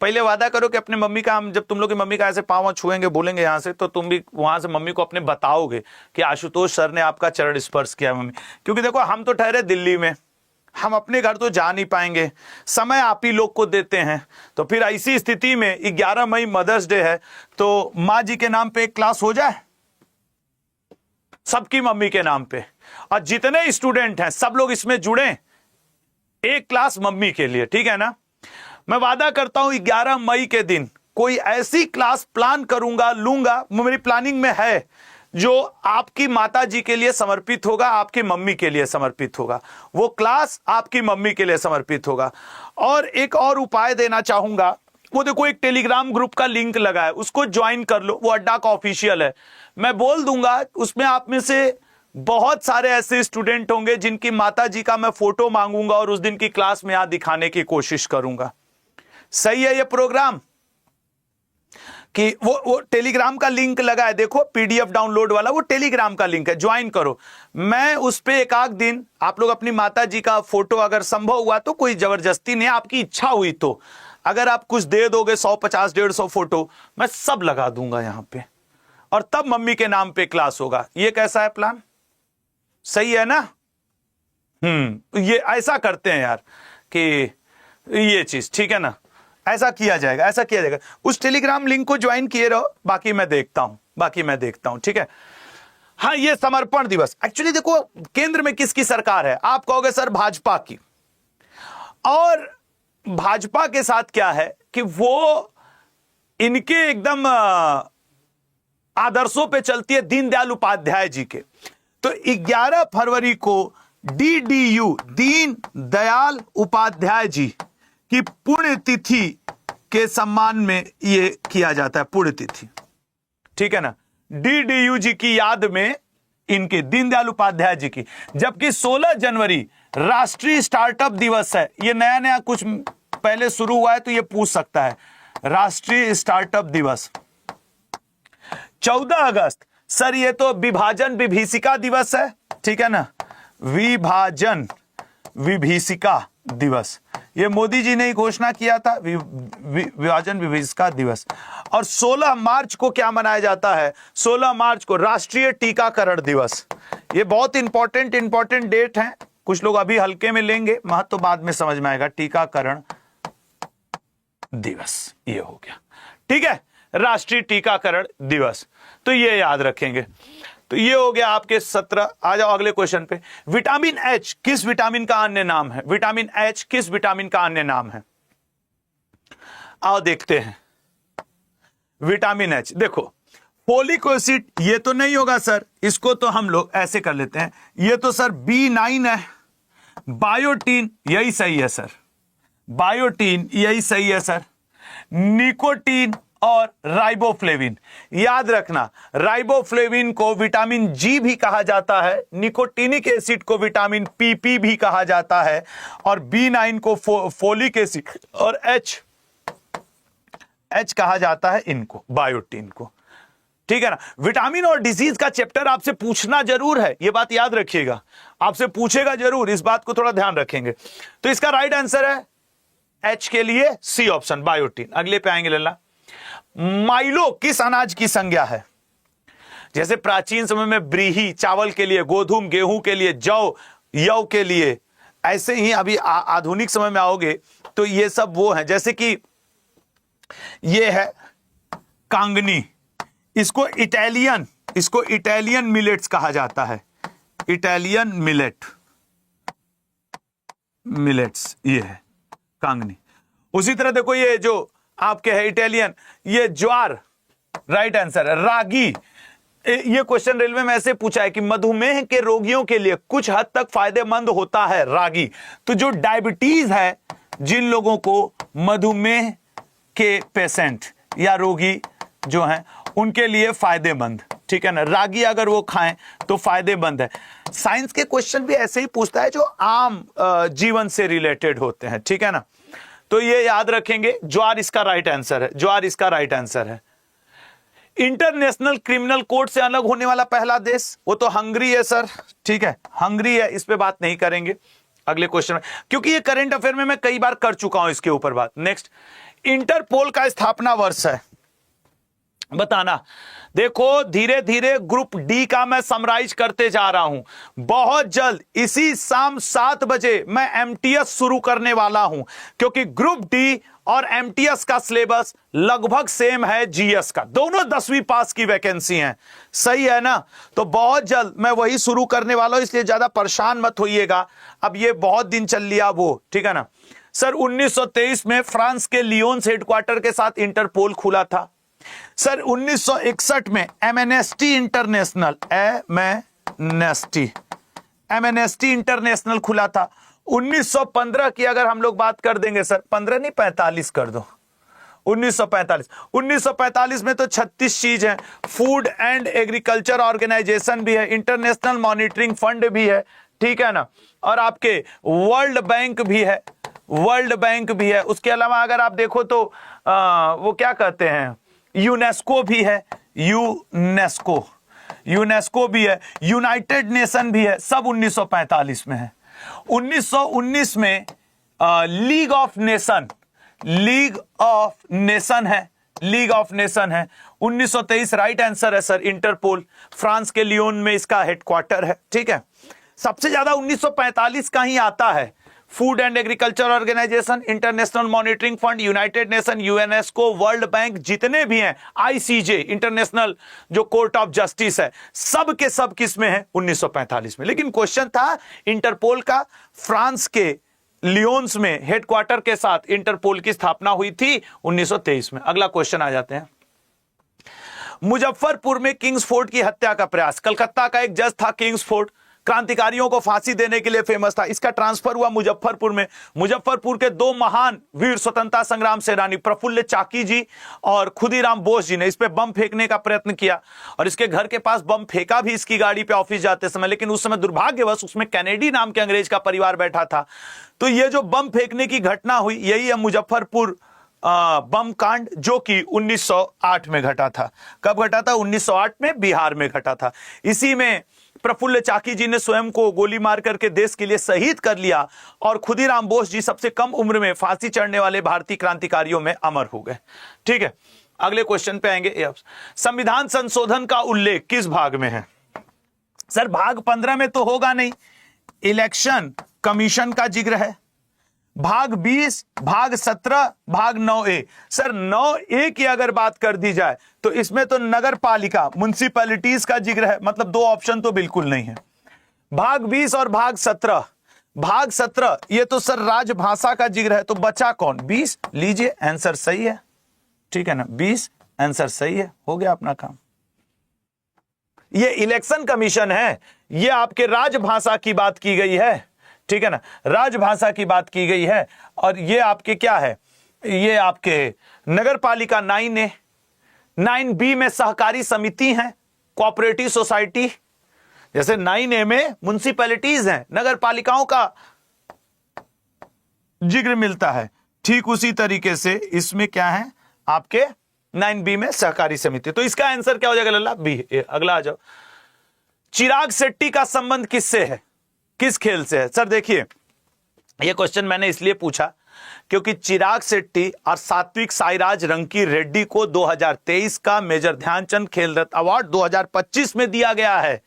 पहले वादा करो कि अपने मम्मी का, हम जब तुम लोग की मम्मी का ऐसे पाँव छुएंगे, बोलेंगे यहां से, तो तुम भी वहां से मम्मी को अपने बताओगे कि आशुतोष सर ने आपका चरण स्पर्श किया मम्मी। क्योंकि देखो हम तो ठहरे दिल्ली में, हम अपने घर तो जा नहीं पाएंगे, समय आप ही लोग को देते हैं। तो फिर ऐसी स्थिति में 11 मई मदर्स डे है, तो माँ जी के नाम पे एक क्लास हो जाए, सबकी मम्मी के नाम पे, और जितने स्टूडेंट हैं सब लोग इसमें जुड़े, एक क्लास मम्मी के लिए, ठीक है ना। मैं वादा करता हूं 11 मई के दिन कोई ऐसी क्लास प्लान करूंगा, लूंगा, मेरी प्लानिंग में है, जो आपकी माता जी के लिए समर्पित होगा, आपकी मम्मी के लिए समर्पित होगा। वो क्लास आपकी मम्मी के लिए समर्पित होगा। और एक और उपाय देना चाहूंगा, वो देखो एक टेलीग्राम ग्रुप का लिंक लगा है, उसको ज्वाइन कर लो, वो अड्डा का ऑफिशियल है। मैं बोल दूंगा, उसमें आप में से बहुत सारे ऐसे स्टूडेंट होंगे जिनकी माता जी का मैं फोटो मांगूंगा और उस दिन की क्लास में यहां दिखाने की कोशिश करूंगा। सही है ये प्रोग्राम कि वो टेलीग्राम का लिंक लगा है, देखो पीडीएफ डाउनलोड वाला, वो टेलीग्राम का लिंक है, ज्वाइन करो। मैं उस पे एक आध दिन आप लोग अपनी माता जी का फोटो, अगर संभव हुआ तो, कोई जबरदस्ती नहीं, आपकी इच्छा हुई तो, अगर आप कुछ दे दोगे 100, 50, 150 फोटो, मैं सब लगा दूंगा यहां पे, और तब मम्मी के नाम पे क्लास होगा। ये कैसा है प्लान? सही है ना? ये ऐसा करते हैं यार कि ये चीज ठीक है ना, ऐसा किया जाएगा, ऐसा किया जाएगा। उस टेलीग्राम लिंक को ज्वाइन किए रहो, बाकी मैं देखता हूं, ठीक है। हाँ, ये समर्पण दिवस एक्चुअली देखो केंद्र में किसकी सरकार है? आप कहोगे सर भाजपा की। और भाजपा के साथ क्या है कि वो इनके एकदम आदर्शों पे चलती है, दीनदयाल उपाध्याय जी के। तो 11 फरवरी को DDU, दीन दयाल उपाध्याय जी की पुण्यतिथि के सम्मान में ये किया जाता है, पुण्यतिथि, ठीक है ना, DDU जी की याद में, इनके दीनदयाल उपाध्याय जी की। जबकि 16 जनवरी राष्ट्रीय स्टार्टअप दिवस है। ये नया नया कुछ पहले शुरू हुआ है तो ये पूछ सकता है, राष्ट्रीय स्टार्टअप दिवस। 14 अगस्त सर ये तो विभाजन विभीषिका दिवस है, ठीक है ना, विभाजन विभीषिका दिवस, ये मोदी जी ने ही घोषणा किया था, विभाजन विभीषिका दिवस। और 16 मार्च को क्या मनाया जाता है? 16 मार्च को राष्ट्रीय टीकाकरण दिवस। ये बहुत इंपॉर्टेंट डेट है, कुछ लोग अभी हल्के में लेंगे, महत्व बाद में समझ में आएगा। टीकाकरण दिवस ये हो गया, ठीक है, राष्ट्रीय टीकाकरण दिवस, तो ये याद रखेंगे। तो ये हो गया आपके 17। आ जाओ अगले क्वेश्चन पे। विटामिन एच किस विटामिन का अन्य नाम है? विटामिन एच किस विटामिन का अन्य नाम है? आओ देखते हैं। विटामिन एच देखो, फोलिक एसिड ये तो नहीं होगा सर, इसको तो हम लोग ऐसे कर लेते हैं, ये तो सर B9 है। बायोटीन यही सही है सर, बायोटीन यही सही है सर। निकोटीन और राइबोफ्लेविन, याद रखना, राइबोफ्लेविन को विटामिन जी भी कहा जाता है, निकोटिनिक एसिड को विटामिन PP भी कहा जाता है, और B9 को फोलिक एसिड, और H कहा जाता है इनको, बायोटीन को, ठीक है ना। विटामिन और डिजीज का चैप्टर आपसे पूछना जरूर है, ये बात याद रखिएगा, आपसे पूछेगा जरूर, इस बात को थोड़ा ध्यान रखेंगे। तो इसका राइट आंसर है H के लिए C ऑप्शन, बायोटीन। अगले पे आएंगे लल्ला। माइलो किस अनाज की संज्ञा है? जैसे प्राचीन समय में ब्रीही चावल के लिए, गोधूम गेहूं के लिए, जौ यव के लिए, ऐसे ही अभी आधुनिक समय में आओगे तो ये सब वो है, जैसे कि ये है कांगनी, इसको इटालियन मिलेट्स कहा जाता है, इटालियन मिलेट्स ये है कांगनी। उसी तरह देखो ये जो आपके है इटालियन, ये ज्वार राइट आंसर है। रागी, ये क्वेश्चन रेलवे में ऐसे पूछा है कि मधुमेह के रोगियों के लिए कुछ हद तक फायदेमंद होता है रागी। तो जो डायबिटीज है, जिन लोगों को मधुमेह के पेशेंट या रोगी जो हैं उनके लिए फायदेमंद, ठीक है ना, रागी अगर वो खाएं तो फायदेमंद है। साइंस के क्वेश्चन भी ऐसे ही पूछता है जो आम जीवन से रिलेटेड होते हैं, ठीक है ना। तो ये याद रखेंगे, ज्वार इसका राइट आंसर है, ज्वार इसका राइट आंसर है। इंटरनेशनल क्रिमिनल कोर्ट से अलग होने वाला पहला देश, वो तो हंगरी है सर, ठीक है, हंगरी है, इस पे बात नहीं करेंगे अगले क्वेश्चन में, क्योंकि ये करंट अफेयर में मैं कई बार कर चुका हूं इसके ऊपर बात। नेक्स्ट, इंटरपोल का स्थापना वर्ष है, बताना। देखो धीरे धीरे ग्रुप डी का मैं समराइज करते जा रहा हूं, बहुत जल्द इसी शाम 7 बजे मैं एमटीएस शुरू करने वाला हूं, क्योंकि ग्रुप डी और एमटीएस का सिलेबस लगभग सेम है जीएस का, दोनों 10वीं पास की वैकेंसी हैं, सही है ना। तो बहुत जल्द मैं वही शुरू करने वाला हूं, इसलिए ज्यादा परेशान मत होइएगा, अब ये बहुत दिन चल लिया वो, ठीक है ना। सर 1923 में फ्रांस के लियोन्स हेडक्वार्टर के साथ इंटरपोल खुला था। सर 1961 में एमनेस्टी इंटरनेशनल खुला था। 1915 की अगर हम लोग बात कर देंगे सर, 15 नहीं 45 कर दो, 1945 में तो 36 चीज है। फूड एंड एग्रीकल्चर ऑर्गेनाइजेशन भी है, इंटरनेशनल मॉनिटरिंग फंड भी है, ठीक है ना, और आपके वर्ल्ड बैंक भी है। उसके अलावा अगर आप देखो तो वो क्या कहते हैं, यूनेस्को भी है, यूनेस्को भी है, यूनाइटेड नेशन भी है, सब 1945 में है। 1919 में लीग ऑफ नेशन है। 1923 राइट आंसर है सर, इंटरपोल, फ्रांस के लियोन में इसका हेडक्वार्टर है, ठीक है। सबसे ज्यादा 1945 का ही आता है। Food and Agriculture Organisation, International Monitoring Fund, United Nation, UNESCO, World Bank, जितने भी हैं, आईसीजे, इंटरनेशनल जो कोर्ट ऑफ जस्टिस है, सब के सब किस में है, 1945 में। लेकिन क्वेश्चन था इंटरपोल का, फ्रांस के लियोन्स में हेडक्वार्टर के साथ इंटरपोल की स्थापना हुई थी 1923 में। अगला क्वेश्चन आ जाते हैं। मुजफ्फरपुर में किंग्सफोर्ड की हत्या का प्रयास। कलकत्ता का एक जज था किंग्सफोर्ड, क्रांतिकारियों को फांसी देने के लिए फेमस था। इसका ट्रांसफर हुआ मुजफ्फरपुर में। मुजफ्फरपुर के दो महान वीर स्वतंत्रता संग्राम सेनानी प्रफुल्ल चाकी जी और खुदीराम बोस जी ने इस पे बम फेंकने का प्रयत्न किया, और इसके घर के पास बम फेंका भी इसकी गाड़ी पे ऑफिस जाते समय, लेकिन उस समय दुर्भाग्यवश उसमें कैनेडी नाम के अंग्रेज का परिवार बैठा था। तो ये जो बम फेंकने की घटना हुई, यही है मुजफ्फरपुर बम कांड, जो कि 1908 में घटा था। कब घटा था? 1908 में बिहार में घटा था। इसी में प्रफुल्ल चाकी जी ने स्वयं को गोली मार करके देश के लिए शहीद कर लिया, और खुदीराम बोस जी सबसे कम उम्र में फांसी चढ़ने वाले भारतीय क्रांतिकारियों में अमर हो गए। ठीक है, अगले क्वेश्चन पे आएंगे। संविधान संशोधन का उल्लेख किस भाग में है? सर भाग 15 में तो होगा नहीं, इलेक्शन कमीशन का जिक्र है। भाग 20, भाग 17, भाग 9A। सर 9A की अगर बात कर दी जाए तो इसमें तो नगर पालिका, म्युनिसिपैलिटीज का जिक्र है, मतलब दो ऑप्शन तो बिल्कुल नहीं है। भाग 20 और भाग 17, भाग 17 ये तो सर राजभाषा का जिक्र है, तो बचा कौन? 20 लीजिए, आंसर सही है, ठीक है ना, 20 आंसर सही है, हो गया अपना काम। ये इलेक्शन कमीशन है, ये आपके राजभाषा की बात की गई है, ठीक है ना, राजभाषा की बात की गई है। और ये आपके क्या है, ये आपके नगर पालिका 9A, 9B में सहकारी समिति है, कोऑपरेटिव सोसाइटी। जैसे 9A में म्युनिसिपैलिटीज हैं, नगर पालिकाओं का जिक्र मिलता है, ठीक उसी तरीके से इसमें क्या है आपके 9B में सहकारी समिति। तो इसका आंसर क्या हो जाएगा लल्ला? बी। अगला आ जाओ। चिराग शेट्टी का संबंध किससे है, किस खेल से है? सर देखिए, यह क्वेश्चन मैंने इसलिए पूछा क्योंकि चिराग शेट्टी और सात्विक साईराज रंकी रेड्डी को 2023 का मेजर ध्यानचंद खेल रत्न अवार्ड 2025 में दिया गया है,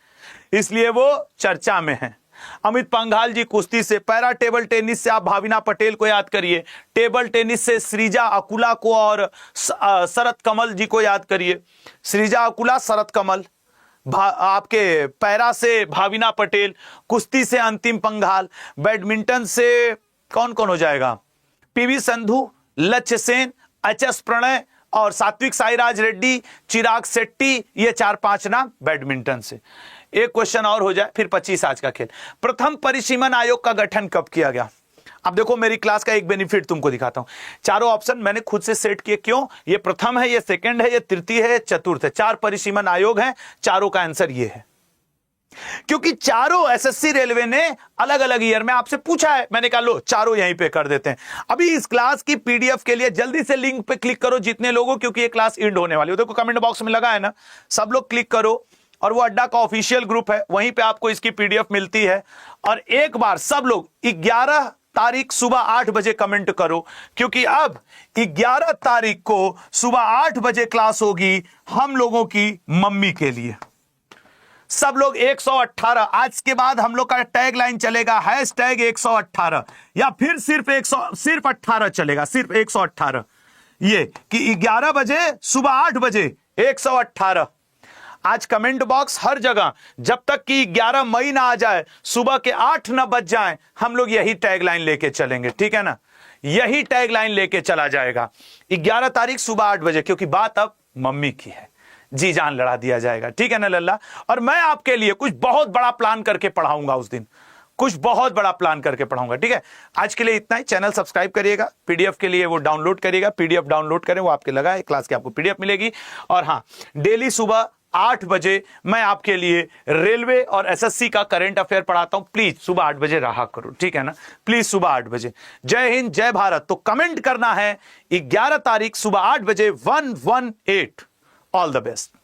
इसलिए वो चर्चा में है। अमित पंघाल जी कुश्ती से, पैरा टेबल टेनिस से आप भाविना पटेल को याद करिए, टेबल टेनिस से सृजा अकुला को और शरत कमल जी को याद करिए, सृजा अकुला शरत कमल। आपके पैरा से भाविना पटेल, कुश्ती से अंतिम पंघाल, बैडमिंटन से कौन कौन हो जाएगा? पीवी संधू, लक्ष्य सेन, HS प्रणय और सात्विक साईराज रेड्डी, चिराग शेट्टी, ये 4-5 नाम बैडमिंटन से। एक क्वेश्चन और हो जाए फिर 25 आज का खेल। प्रथम परिसीमन आयोग का गठन कब किया गया? अब देखो मेरी क्लास का एक बेनिफिट तुमको दिखाता हूं, चारों ऑप्शन मैंने खुद से सेट किए। क्यों? ये प्रथम है, ये सेकंड है, ये तृतीय है, चतुर्थ है, 4 परिसीमन आयोग हैं, चारों का आंसर ये है। क्योंकि चारों SSC रेलवे ने अलग अलग ईयर में आपसे पूछा है, मैंने कहा लो चारों यहीं पे कर देते हैं। अभी इस क्लास की PDF के लिए जल्दी से लिंक पे क्लिक करो जितने लोगों, क्योंकि ये क्लास एंड होने वाली है। देखो कमेंट बॉक्स में लगा है ना, सब लोग क्लिक करो, और वो अड्डा का ऑफिशियल ग्रुप है, वहीं पे आपको इसकी PDF मिलती है। और एक बार सब लोग 11 तारीख सुबह 8 बजे कमेंट करो, क्योंकि अब 11 तारीख को सुबह 8 बजे क्लास होगी हम लोगों की मम्मी के लिए। सब लोग 118, आज के बाद हम लोग का टैग लाइन चलेगा हैशटैग 118, या फिर सिर्फ 18 चलेगा, सिर्फ 118। ये कि 11 बजे सुबह 8 बजे 118। आज कमेंट बॉक्स हर जगह, जब तक कि 11 मई ना आ जाए, सुबह के 8 ना बज जाए, हम लोग यही टैगलाइन लेके चलेंगे, ठीक है ना? यही टैगलाइन लेके चला जाएगा 11 तारीख सुबह 8 बजे, क्योंकि बात अब मम्मी की है, जी जान लड़ा दिया जाएगा, ठीक है ना लल्ला? और मैं आपके लिए कुछ बहुत बड़ा प्लान करके पढ़ाऊंगा उस दिन, कुछ बहुत बड़ा प्लान करके पढ़ाऊंगा, ठीक है? आज के लिए इतना ही। चैनल सब्सक्राइब करिएगा, पीडीएफ के लिए वो डाउनलोड करिएगा, पीडीएफ डाउनलोड करें, वो आपके लगा है, क्लास की आपको पीडीएफ मिलेगी। और हाँ, डेली सुबह 8 बजे मैं आपके लिए रेलवे और एसएससी का करंट अफेयर पढ़ाता हूं, प्लीज सुबह 8 बजे रहा करो, ठीक है ना? प्लीज सुबह 8 बजे। जय हिंद, जय भारत। तो कमेंट करना है 11 तारीख सुबह 8 बजे 118। All the best.